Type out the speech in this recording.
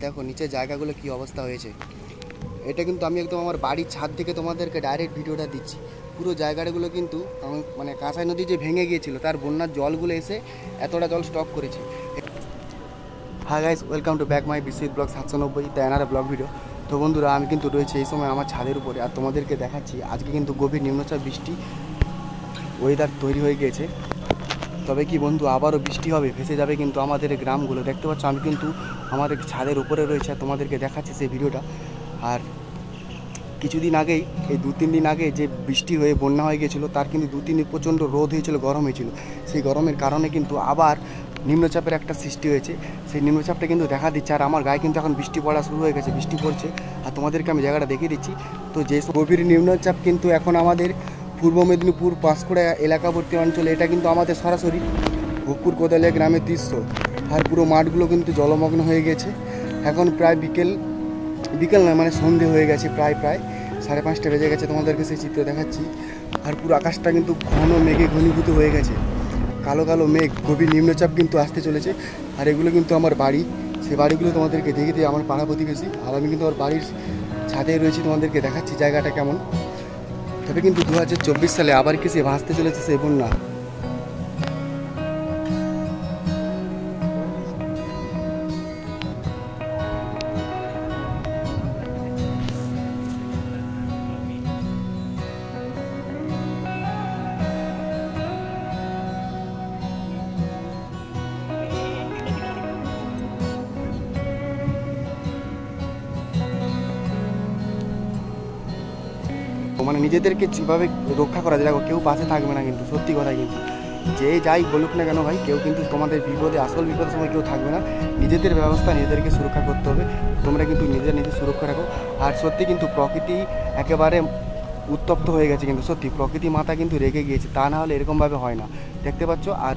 দেখো নিচে জায়গাগুলো কি অবস্থা হয়েছে। এটা কিন্তু আমি একদম আমার বাড়ির ছাদ থেকে তোমাদেরকে ডাইরেক্ট ভিডিওটা দিচ্ছি। পুরো জায়গাগুলো কিন্তু মানে কাঁসাই নদী যে ভেঙে গিয়েছিল তার বন্যার জলগুলো এসে এতটা জল স্টক করেছে। Hi guys, welcome to back my Biswajit blog 790 তাই ব্লগ ভিডিও। তো বন্ধুরা, আমি কিন্তু রয়েছে এই সময় আমার ছাদের উপরে, আর তোমাদেরকে দেখাচ্ছি আজকে কিন্তু গভীর নিম্নচাপ বৃষ্টি ওয়েদার তৈরি হয়ে গিয়েছে। তবে কি বন্ধু, আবারও বৃষ্টি হবে, ভেসে যাবে কিন্তু আমাদের গ্রামগুলো। দেখতে পাচ্ছ আমি কিন্তু আমাদের ছাদের উপরে রয়েছে আর তোমাদেরকে দেখাচ্ছি সেই ভিডিওটা। আর কিছুদিন আগেই, এই 2-3 দিন আগে যে বৃষ্টি হয়ে বন্যা হয়ে গিয়েছিলো, তার কিন্তু 2-3 দিন প্রচণ্ড রোদ হয়েছিল, গরম হয়েছিল। সেই গরমের কারণে কিন্তু আবার নিম্নচাপের একটা সৃষ্টি হয়েছে। সেই নিম্নচাপটা কিন্তু দেখা দিচ্ছে, আর আমার গায়ে কিন্তু এখন বৃষ্টি পড়া শুরু হয়ে গেছে, বৃষ্টি পড়ছে। আর তোমাদেরকে আমি জায়গাটা দেখিয়ে দিচ্ছি। তো যে গভীর নিম্নচাপ কিন্তু এখন আমাদের পূর্ব মেদিনীপুর পাঁশকুড়া এলাকাবর্তী অঞ্চলে, এটা কিন্তু আমাদের সরাসরি ভোগপুর কোদালিয়া গ্রামের দৃশ্য। আর পুরো মাঠগুলো কিন্তু জলমগ্ন হয়ে গেছে। এখন প্রায় বিকেল নয়, মানে সন্ধে হয়ে গেছে, প্রায় 5:30 বেজে গেছে। তোমাদেরকে সেই চিত্র দেখাচ্ছি। আর পুরো আকাশটা কিন্তু ঘন মেঘে ঘনীভূত হয়ে গেছে, কালো কালো মেঘ। গভীর নিম্নচাপ কিন্তু আসতে চলেছে। আর এগুলো কিন্তু আমার বাড়ি, সেই বাড়িগুলো তোমাদেরকে দেখে দিই, আমার পাড়া প্রতিবেশী। আর আমি কিন্তু আমার বাড়ির ছাদে রয়েছি, তোমাদেরকে দেখাচ্ছি জায়গাটা কেমন। তবে কিন্তু 2024 সালে আবার কি সে ভাসতে চলেছে সেই বন্যা। মানে নিজেদেরকে যেভাবে রক্ষা করা যায়, দেখো কেউ পাশে থাকবে না কিন্তু, সত্যি কথা। কিন্তু যে যাই বলুক না কেন ভাই, কেউ কিন্তু তোমাদের বিপদে, আসল বিপদের সময় কেউ থাকবে না। নিজেদের ব্যবস্থা নিজেদেরকে সুরক্ষা করতে হবে। তোমরা কিন্তু নিজের সুরক্ষা রাখো। আর সত্যি কিন্তু প্রকৃতি একেবারে উত্তপ্ত হয়ে গেছে, কিন্তু সত্যি প্রকৃতি মাতা কিন্তু রেগে গিয়েছে, তা না হলে এরকমভাবে হয় না, দেখতে পাচ্ছ। আর